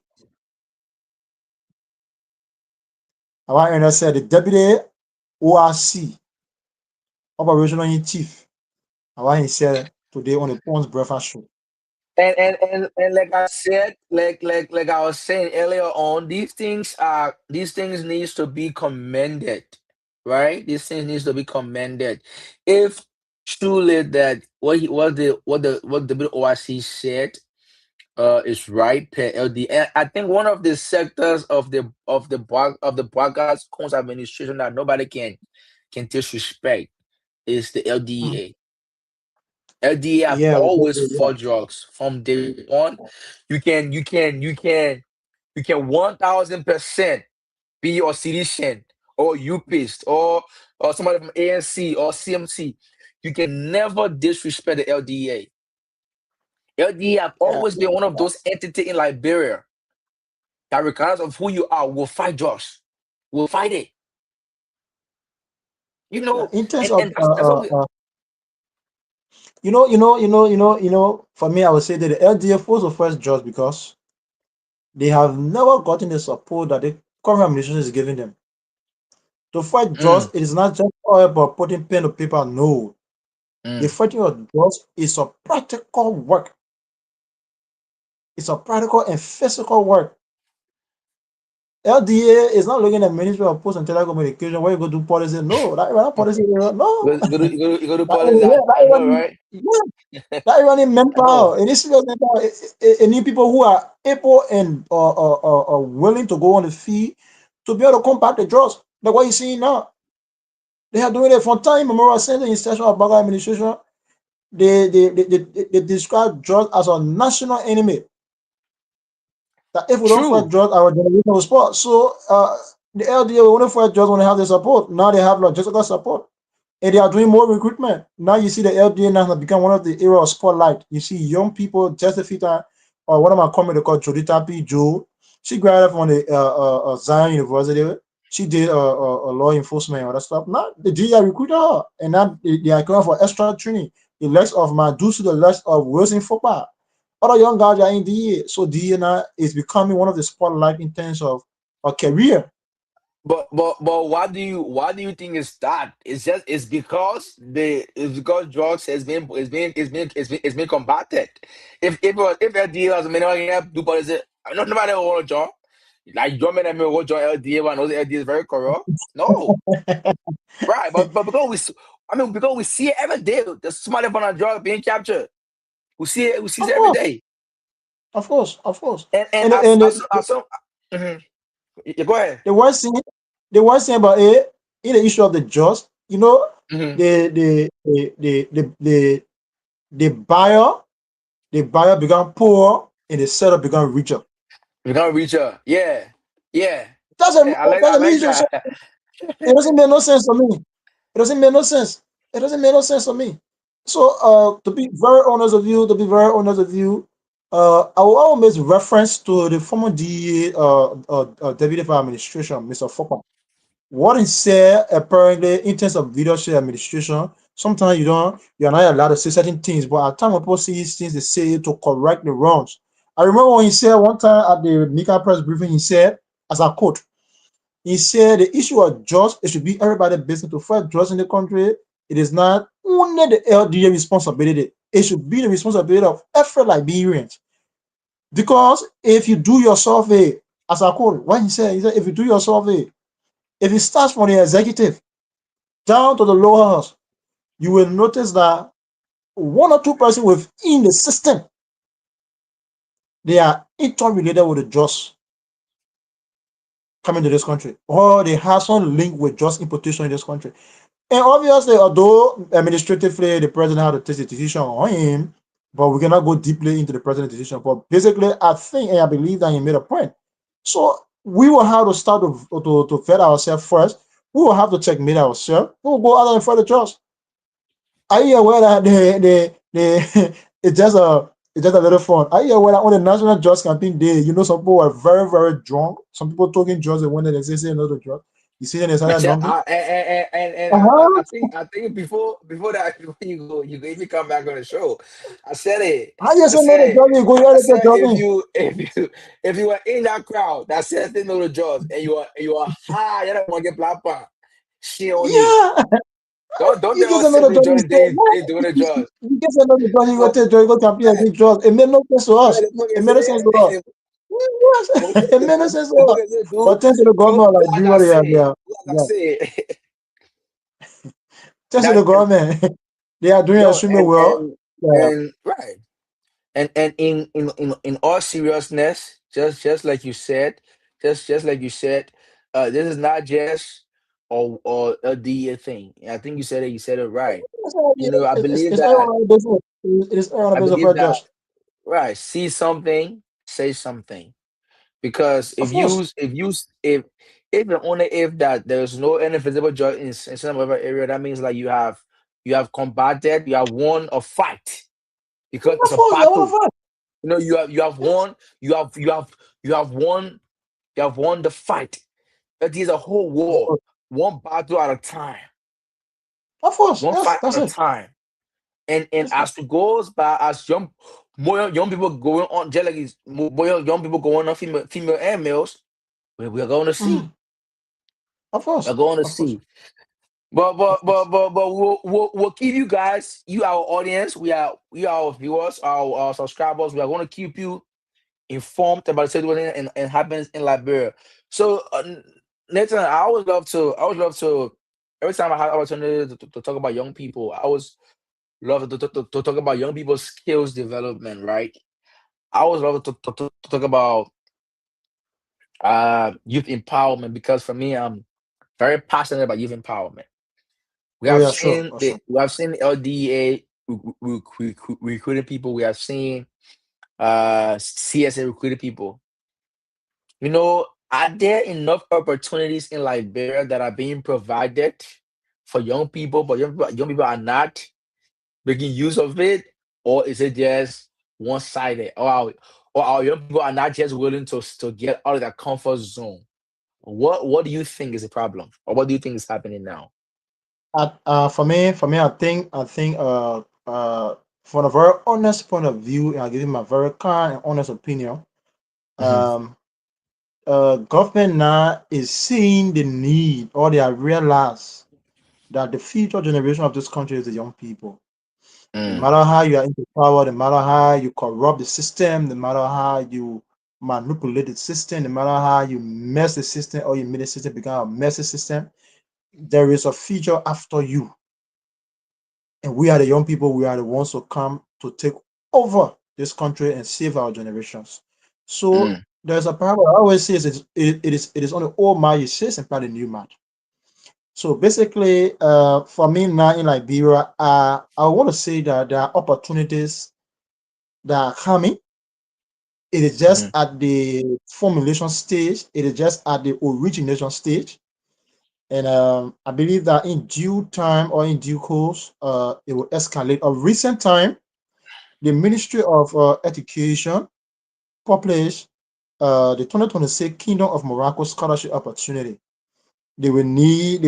Our Ernest said the deputy ORC, operational in chief, our he said today on the Pons Breakfast Show. And like I said, like I was saying earlier on, these things needs to be commended, right? These things needs to be commended. If truly that what the WOIC said is right per LD, and I think one of the sectors of the broadcast comes administration that nobody can disrespect is the Mm. LDA. LDA have Yeah, always yeah, fought drugs from day one. You can 1,000% be a citizen or UPist or somebody from ANC or CMC. You can never disrespect the LDA. LDA have yeah, always been one of those entities in Liberia that regardless of who you are, will fight drugs. Will fight it. You yeah. know, In terms and, of and that's what we for me, I would say that the LDF was the first judge because they have never gotten the support that the current administration is giving them. To fight drugs, mm, it is not just all about putting pen to paper. No, the mm. fighting of drugs is a practical work. It's a practical and physical work. LDA is not looking at Ministry of Post and Telecommunication where you go do policy. No, that policy. No, You go to that, police. that I know, even, right? yeah, that even I know. manpower. It is serious manpower. It need people who are able and willing to go on the field to be able to combat the drugs. Like what you see now. They are doing it from time immemorial since the inception of Baga administration. They describe drugs as a national enemy. That if we don't fight True. drugs, our generation will spoil. So the LDA will only fight drugs when they have the support. Now they have logistical support. And they are doing more recruitment. Now you see the LDA now has become one of the era of spotlight. You see young people justify or one of my comrades called Jodita P. Joe. She graduated from the Zion University. She did law enforcement and other stuff. Now the DEA recruited her, and now they are going for extra training. The likes of Madusu, the likes of Wilson Football. Other young guys are in DEA, so DEA now is becoming one of the spotlight in terms of a career. But why do you think it's that? It's because drugs has been combated. If LDA was many do policy, not nobody will job. Like your man will join LDA one knows LDA is very corrupt. No, right? But because we see it every day. There's somebody on a drug being captured. We see it Of every course, day. of course, of course. And And mhm. Yeah, go ahead. the worst thing, about it in the issue of the judge, Hmm. the the buyer, become poor and the seller become richer. We're gonna reach her. Yeah, yeah, That's a yeah. I that's a like major. that. It doesn't make no sense to me. It doesn't make no sense. It doesn't make no sense to me. So, to be very honest with you, I will always reference to the former DEA, Deputy for Administration, Mr. Fopper. What he said apparently in terms of leadership administration, sometimes you're not allowed to say certain things, but at times when people say these things, they say it to correct the wrongs. I remember when he said one time at the Mika press briefing, he said, as I quote, he said the issue of drugs, it should be everybody's business to fight drugs in the country. It is not only the LDA responsibility. It should be the responsibility of every Liberians. Because if you do your survey, as I quote, what he said, if you do your survey, if it starts from the executive down to the lower house, you will notice that one or two persons within the system, they are interrelated with the drugs coming to this country, or they have some link with drugs importation in this country. And obviously, although administratively the president had to take the decision on him, but we cannot go deeply into the president's decision. But basically, I think and I believe that he made a point. So we will have to start to vet ourselves first. We will have to checkmate ourselves. We will go out and fight the trust. Are you aware that it's just a little fun? Are you aware that on the National Drugs Campaign Day, some people were very, very drunk. Some people talking drugs and when they say another drug. You see, then they started numbing. And I think before that before you go even come back on the show. I said it. How you I say no to said drugs? You go, I you said get if drugs. you were in that crowd that says they know the drugs and you are high, you don't want to get black shit on you. Yeah, Don't you tell get us say another the drug. You drugs say, they doing the drugs. you get another drug. You go But take drug. You go campaign right, against drugs. It made no sense to right, us. the fucking It made no sense to us. say Yes, it made no sense to the us. fucking say But thanks to the do government, like like I everybody, said, like I yeah. said Thanks to that the government, they are doing yo extremely well. Yeah, and right. And in all seriousness, just like you said, just like you said, this is not just or a DA thing. I think you said it right. I believe it's that all business. It is all I business believe for that Josh. right. See something, say something. Because Of if course, you if you if and only if that there's no any visible joy in some other area, that means like you have combated, you have won a fight because it's of a course, I want battle. to fight. You have Yes, won. You have won the fight. It is a whole war, one battle at a time, of course, one yes, fight at that's a it. time. And Yes, sir. as it goes by, as more young people going on, just like more young people going on, female and males, we're going to Mhm. see. Of We're course, going to of course, see. But of but but course. but but we'll keep you guys, our audience, we are our viewers, our subscribers. We are going to keep you informed about the situation and happens in Liberia. So, Nathan, I always love to. Every time I have opportunity to talk about young people, I always love to talk about young people's skills development. Right? I always love to talk about youth empowerment because for me, I'm very passionate about youth empowerment. We Oh have yeah, sure, seen for the sure. we have seen LDA recruiting people. We have seen CSA recruiting people. Are there enough opportunities in Liberia that are being provided for young people, but young people are not making use of it, or is it just one sided? or our young people are not just willing to get out of their comfort zone. What do you think is the problem, or what do you think is happening now? For me, from a very honest point of view, and I give you my very kind and honest opinion. Hmm. Um, Government now is seeing the need, or they have realized that the future generation of this country is the young people. No Mm, matter how you are into power, no matter how you corrupt the system, no matter how you manipulate the system, no matter how you mess the system or you made the system become a messy system, there is a future after you. And we are the young people, we are the ones who come to take over this country and save our generations. So mm, there's a parable I always say is it is on the old man you say and the new man. So basically, for me now in Liberia, I want to say that there are opportunities that are coming. It is just mhm, at the formulation stage. It is just at the origination stage. And I believe that in due time or in due course, it will escalate. Of recent time, the Ministry of Education published the 2026 Kingdom of Morocco Scholarship Opportunity. They will need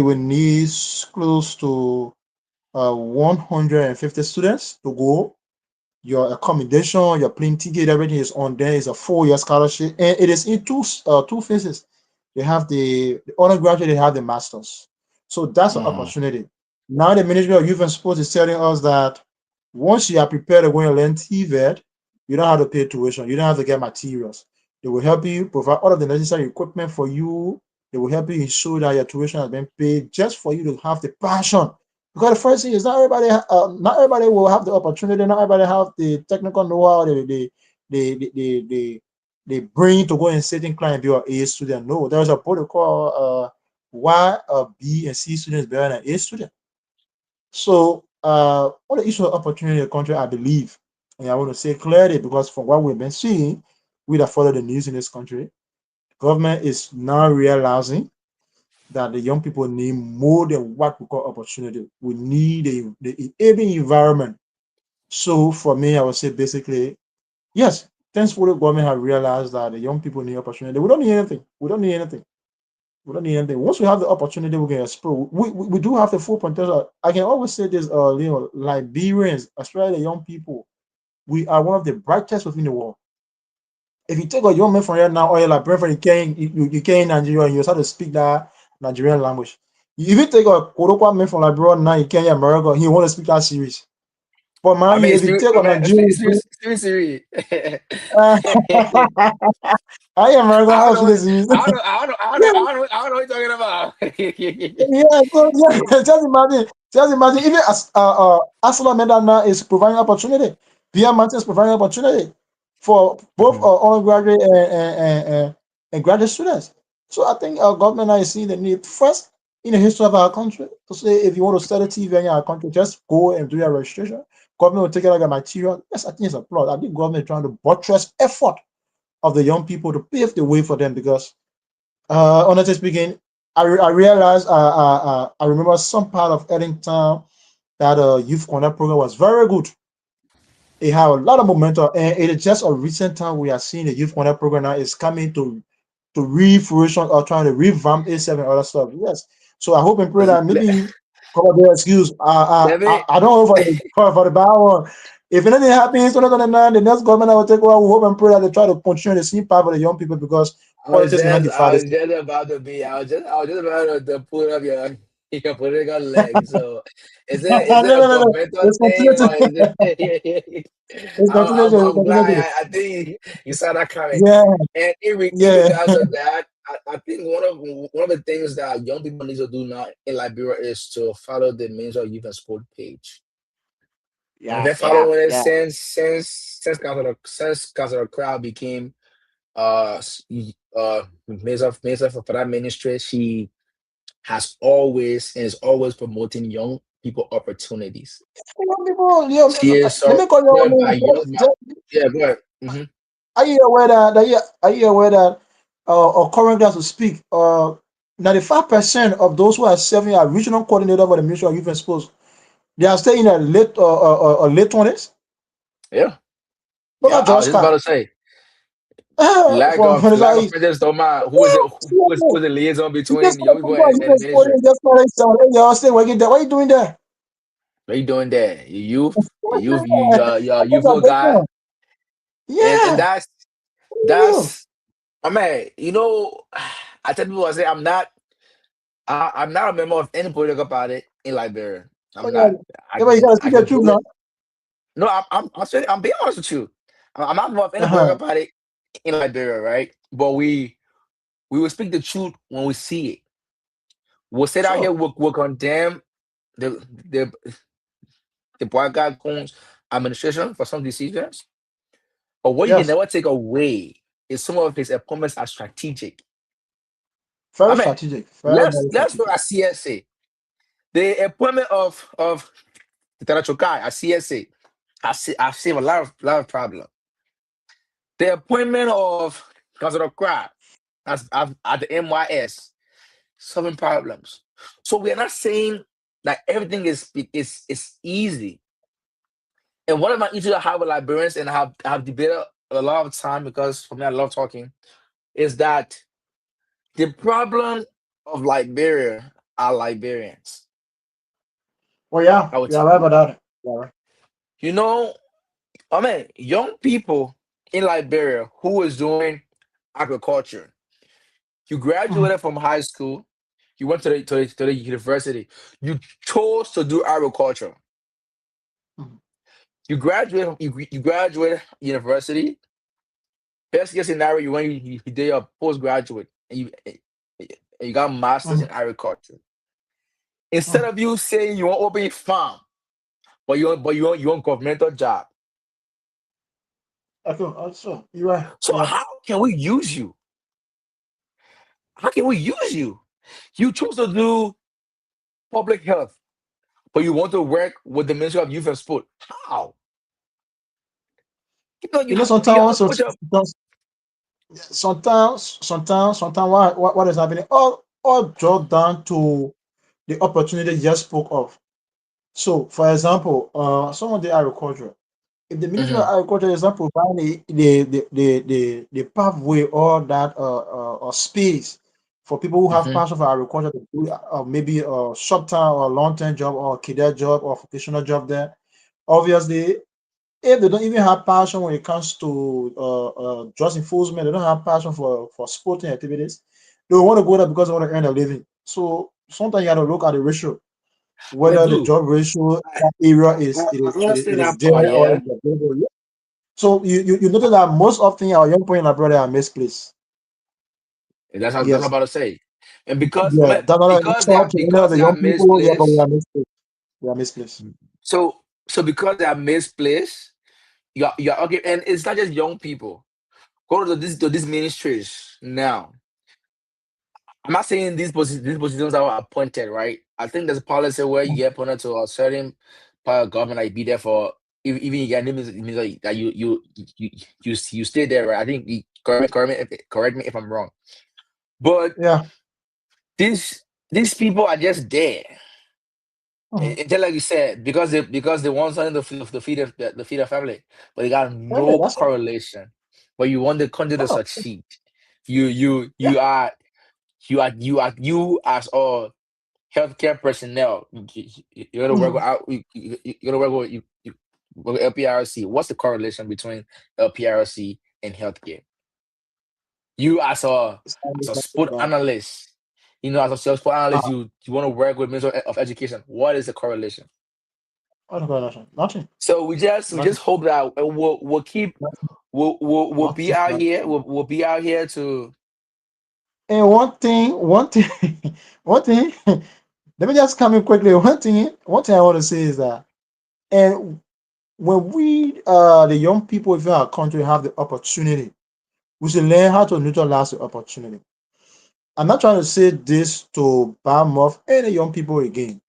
close to 150 students to go. Your accommodation, your plane ticket, everything is on there. It's a 4 year scholarship, and it is in two phases. They have the undergraduate, they have the masters. So that's an mhm, opportunity. Now the Ministry of Youth and Sports is telling us that once you are prepared to go and learn TVET, you don't have to pay tuition. You don't have to get materials. They will help you provide all of the necessary equipment for you. They will help you ensure that your tuition has been paid just for you to have the passion. Because the first thing is not everybody will have the opportunity. Not everybody have the technical know-how. They bring to go and sit in class and be an A student. No, there's a protocol. Why a B and C student is better than A student. So, on the issue of opportunity in the country, I believe, and I want to say clearly because from what we've been seeing, we that follow the news in this country, government is now realizing that the young people need more than what we call opportunity. We need the enabling environment. So, for me, I would say basically, yes, thankfully, government have realized that the young people need opportunity. We don't need anything. We don't need anything. We don't need anything. Once we have the opportunity, we can explore. We do have the full potential. I can always say this, Liberians, especially the young people, we are one of the brightest within the world. If you take a young man from here now, or you're like Brentford, you came in Nigeria and you start to speak that Nigerian language. You even take a Koroqua man from Liberia now, he came in America, he want to speak that series. But I man, mean, if you take a Nigerian, Siri. uh, I am American, I how don't know should what I see? I don't know what you're talking about. Yeah, so yeah, just imagine, even as Asala Medana is providing opportunity, Via Mountain is providing opportunity for both Mhm. undergraduate and graduate students. So I think our government now is seeing the need first in the history of our country to say if you want to study TV in our country, just go and do your registration. Government will take care of your material. Yes, I think it's a plot. I think government is trying to buttress effort of the young people to pave the way for them because honestly speaking, I realized I remember some part of Eddington that youth connect program was very good. It had a lot of momentum, and it is just a recent time we are seeing the youth connect program now is coming to re-fruition or trying to revamp A7 and other stuff. Yes, so I hope and pray that maybe cover their excuse. Let me I don't know for the bad one. If anything happens, 2029, the next government I will take over. We hope and pray that they try to continue the same path for the young people because politics cannot defy I this. was just about to be I was just about to pull up your political leg. So is No, it a no, no, no. governmental It's thing or continuation. is it It's continuation. It's I'm glad continuation. I think you saw that coming. Yeah, And in yeah. regards of that, I think one of the things that young people need to do now in Liberia is to follow the Ministry of Youth and Sport page. And I've Yeah, been yeah, following it yeah. since Council Crowd became minister for that ministry. She has always and is always promoting young people opportunities. Young people, yeah, She is let me call supported by you. young. Yeah, go ahead. Hmm. Are you aware that or currently as we speak, 95% of those who are serving as regional coordinator for the Ministry of Youth and Sports, they are staying in late 20s. Yeah, Look yeah. at I was George just about Scott. to say. Lack from of the lack of side. presence don't mind. Who is the liaison You just between want young to people go and and the just for ministry? you, just for yourself. Hey, y'all stay working there. What are you doing there? What are you doing there? I You're a think I'm youthful guy, breaking. and Yeah. You. that's I mean, I tell people I say I'm not a member of any political party in Liberia. Oh, I'm yeah. not. Yeah, but you gotta I speak the just truth voted. now. No, I'm being honest with you. I'm not a member of any political Uh-huh. party in Liberia, right? But we will speak the truth when we see it. We'll sit out here. Sure. We'll condemn the the the black guy Coons administration for some decisions. But what you can Yes. never take away is some of his appointments are strategic. I Very mean, strategic. Very, let's very let's look strategic. at CSA. The appointment of Tarachokai at CSA. I've seen a lot of problem. The appointment of Councilor Crab at the MYS solving problems. So we are not saying that everything is easy. And one of my issues I have with Liberians, and I have debated a lot of time because for me I love talking, is that the problem of Liberia are Liberians. Well, yeah. I would You're tell right you. about that. Yeah, right. You know, I mean, young people in Liberia who is doing agriculture. You Mhm. graduated from high school, you went to the university, you chose to do agriculture. Mhm. You graduate university. Best case scenario, you did your postgraduate and you got masters in Mhm. agriculture. Instead Mhm. of you saying you want to open a farm, but you want governmental job. Okay. Also, you're right. So You're right. can we use you? How can we use you? You choose to do public health, but you want to work with the Ministry of Youth and Sport. How? You know, You sometimes have to also put your sometimes what is happening all drop down to the opportunity you just spoke of. So, for example, some of the agriculture. If the Ministry of Mhm, Agriculture is not providing the pathway or that space for people who have mhm, passion for agriculture to do maybe a short term or long term job or a career job or vocational job there, obviously, if they don't even have passion when it comes to just enforcement, they don't have passion for sporting activities, they want to go there because they want to earn a living. So sometimes you got to look at the ratio, we whether the do. job ratio in I, that area I, it I is it is, understand it is that there part, or yeah. it's available. So you notice that most often our young people in Liberia are misplaced. That's what I'm Yes. about to say. And because I Yeah. mean, That's not an because they insult are to any of because the they are young people. Yeah, but we misplaced. are misplaced. We are misplaced. So because they are misplaced, you're okay. And it's not just young people. Go to these ministries now. I'm not saying these positions are appointed, right? I think there's a policy where you get appointed to a certain part of government, like be there for even you get names, it means like that you stay there, right? I think correct me if I'm wrong. But Yeah. these people are just there. Mhm. And just like you said, because they want something to feed their family, but they got Yeah, yeah, no that's it. correlation. But you want the country to Oh, succeed. You you yeah. you are you as a healthcare personnel. You're gonna work Mhm. with you're gonna work with LPRC. What's the correlation between LPRC and healthcare? You as a sport analyst, as a sales sport Uh, analyst, you want to work with Ministry of Education. What is the correlation? what about nothing? Nothing. So we just Nothing. hope that we'll keep Nothing. we'll be Nothing. out Nothing. here. We'll be out here to. And one thing, one thing. Let me just come in quickly. One thing I want to say is that, and when we, the young people within our country, have the opportunity, we should learn how to neutralize the opportunity. I'm not trying to say this to bam off any young people again.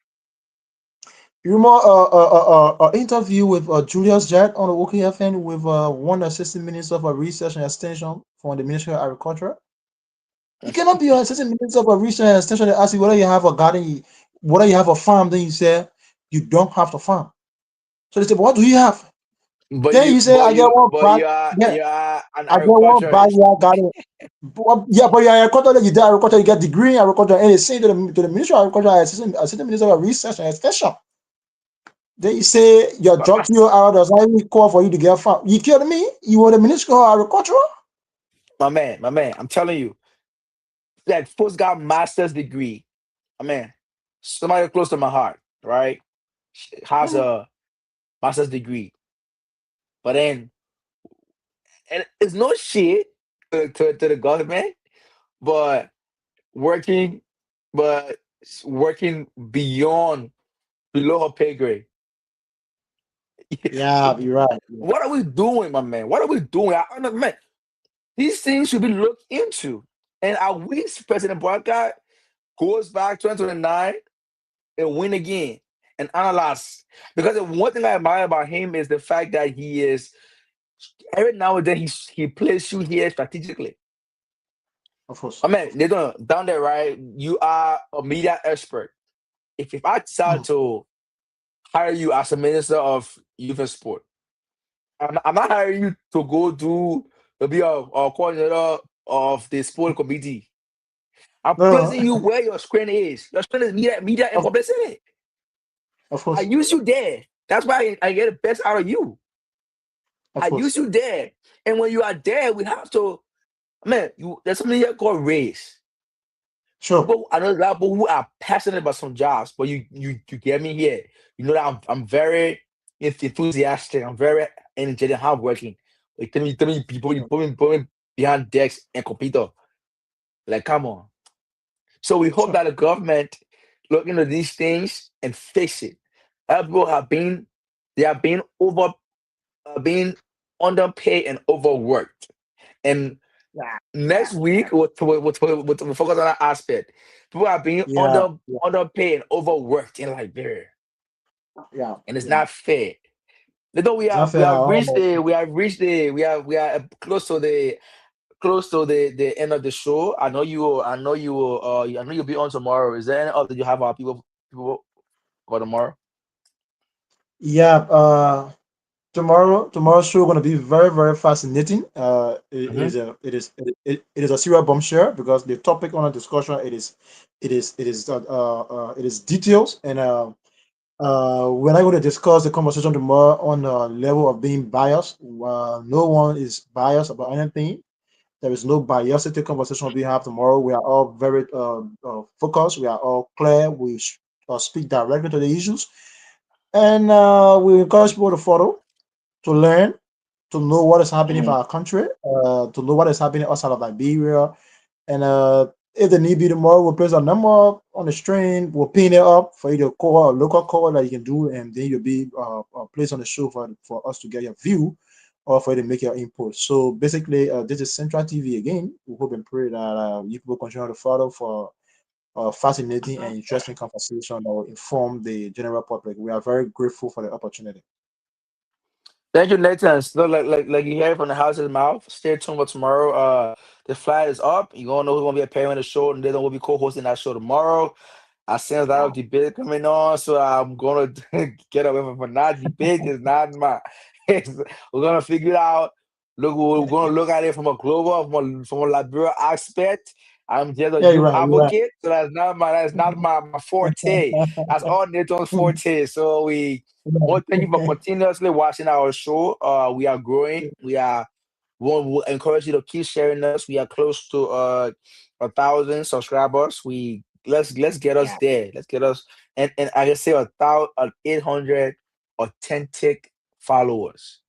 You remember interview with Julius Jack on the OKFN with one assistant minister for research and extension from the Ministry of Agriculture. You cannot be an assistant minister for research and extension and ask you whether you have a garden, whether you have a farm. Then you say you don't have to farm. So they say, but what do you have? But Then you say, I get one bad, yeah, you are an I get one bad agriculturist. year, got it. Yeah, but you're agriculture, you did agriculture, you get degree in agriculture, and it's saying to the Ministry of Agriculture, assistant Minister of Research and Extension. Then you say your job QO does not even call for you to get farm. You kidding me? You were the Minister of Agriculture? My man, I'm telling you, that folks got master's degree. My man, somebody close to my heart, right? Has a master's degree, but then and it's no shit to the government, but working, but working beyond below her pay grade. Yeah, you're right. Yeah. What are we doing, my man? What are we doing? I don't know, man. These things should be looked into. And I wish President Barker goes back 2029 and win again and analyze. Because the one thing I admire about him is the fact that he is every now and then he plays you here strategically. Of course. I mean, they're gonna down there, right? You are a media expert. If I decide Mhm. to hire you as a minister of youth and sport, I'm not hiring you to go do to be a coordinator of the sport committee. I'm No, placing you where your screen is. Your screen is media and of, publicity. of I course. use you there. That's why I get the best out of you. Of I use course. you there. And when you are there, we have to, man, there's something here called race. Sure. People, I know a lot of people who are passionate about some jobs, but you get me here. You know that I'm very enthusiastic. I'm very energetic, hardworking. Like tell me people, you put me behind decks and computer. Like, come on. So we hope Sure. that the government look into these things and fix it. Other people they have been being underpaid and overworked. And Yeah. next week we'll focus on that aspect. People are being Yeah. Yeah. underpaid and overworked in Liberia, Yeah. and it's Yeah. not fair. You know, It's not fair at all. we are close to the end of the show. I know you'll be on tomorrow. Is there any other you have our people for tomorrow? Yeah. Tomorrow's show going to be very, very fascinating. Hmm. It is a serial bombshell because the topic on the discussion it is details, and we're not going to discuss the conversation tomorrow on the level of being biased. No one is biased about anything. There is no biased conversation we have tomorrow. We are all very focused. We are all clear. We speak directly to the issues, and we encourage people to follow, to learn, to know what is happening in Hmm. our country, to know what is happening outside of Liberia. And if the need be tomorrow, we'll place a number on the screen, we'll pin it up for you to call a local call that you can do, and then you'll be placed on the show for us to get your view or for you to make your input. So basically, this is Central TV again. We hope and pray that you people continue to follow for fascinating and interesting conversation that will inform the general public. We are very grateful for the opportunity. Thank you, Nathan. So like you hear it from the house's mouth. Stay tuned for tomorrow. The flight is up. You're gonna know who's gonna be appearing on the show, and then we'll be co-hosting that show tomorrow. I sense a lot Yeah. of debate coming on, so I'm gonna get away from that debate. Is not my. We're gonna figure it out. Look, we're gonna look at it from a global, from a liberal aspect. I'm just a Yeah, you're youth right. You're right. advocate, so that's not my forte. That's all Nathan's forte. So we well, thank you for continuously watching our show. We are growing. We'll encourage you to keep sharing us. We are close to 1,000 subscribers. Let's get us Yeah. there. Let's get us and I can say 800 authentic followers.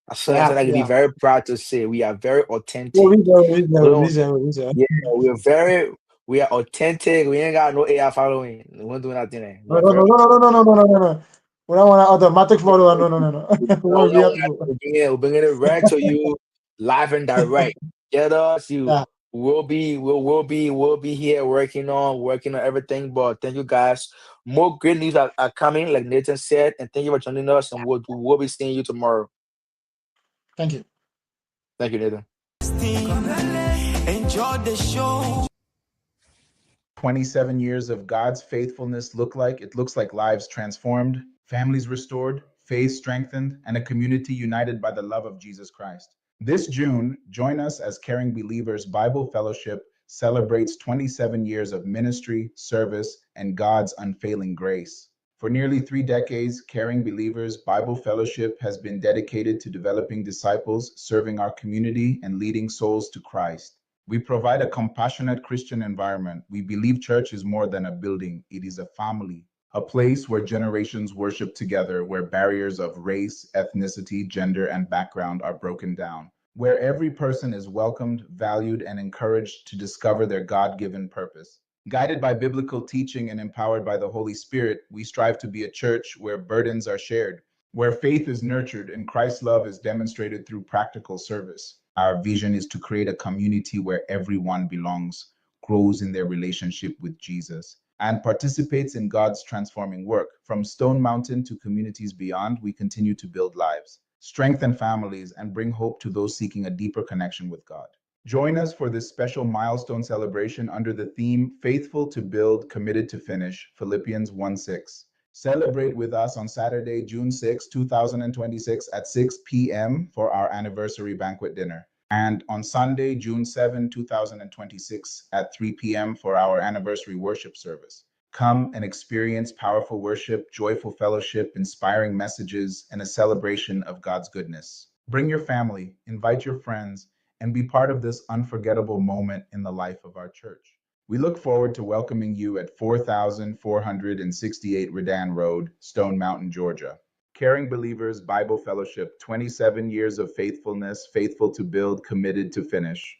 That's something Yeah. I can be Yeah. very proud to say. We are very Well, authentic. We reason, don't, reason, reason. yeah, we are authentic. We ain't got no AI following. We won't do nothing. We No, are no, no, very no, no, no, no, no, no, no, no. We don't want an automatic follow. No, no, no, no. We want real people. we're bringing it right to you, live and direct. Get us, you. Yeah. We'll be here working on everything. But thank you guys. More great news are coming, like Nathan said, and thank you for joining us. And we'll be seeing you tomorrow. Thank you. Thank you, Nathan. Enjoy the show. 27 years of God's faithfulness look like? It looks like lives transformed, families restored, faith strengthened, and a community united by the love of Jesus Christ. This June, join us as Caring Believers Bible Fellowship celebrates 27 years of ministry, service, and God's unfailing grace. For nearly 3 decades, Caring Believers Bible Fellowship has been dedicated to developing disciples, serving our community, and leading souls to Christ. We provide a compassionate Christian environment. We believe church is more than a building, it is a family, a place where generations worship together, where barriers of race, ethnicity, gender, and background are broken down, where every person is welcomed, valued, and encouraged to discover their God given purpose. Guided by biblical teaching and empowered by the Holy Spirit, we strive to be a church where burdens are shared, where faith is nurtured and Christ's love is demonstrated through practical service. Our vision is to create a community where everyone belongs, grows in their relationship with Jesus, and participates in God's transforming work. From Stone Mountain to communities beyond, we continue to build lives, strengthen families, and bring hope to those seeking a deeper connection with God. Join us for this special milestone celebration under the theme Faithful to Build, Committed to Finish, Philippians 1:6. Celebrate with us on Saturday, June 6, 2026 at 6 p.m. for our anniversary banquet dinner, and on Sunday, June 7, 2026 at 3 p.m. for our anniversary worship service. Come and experience powerful worship, joyful fellowship, inspiring messages, and a celebration of God's goodness. Bring your family, invite your friends, and be part of this unforgettable moment in the life of our church. We look forward to welcoming you at 4468 Redan Road, Stone Mountain, Georgia. Caring Believers Bible Fellowship, 27 years of faithfulness, faithful to build, committed to finish.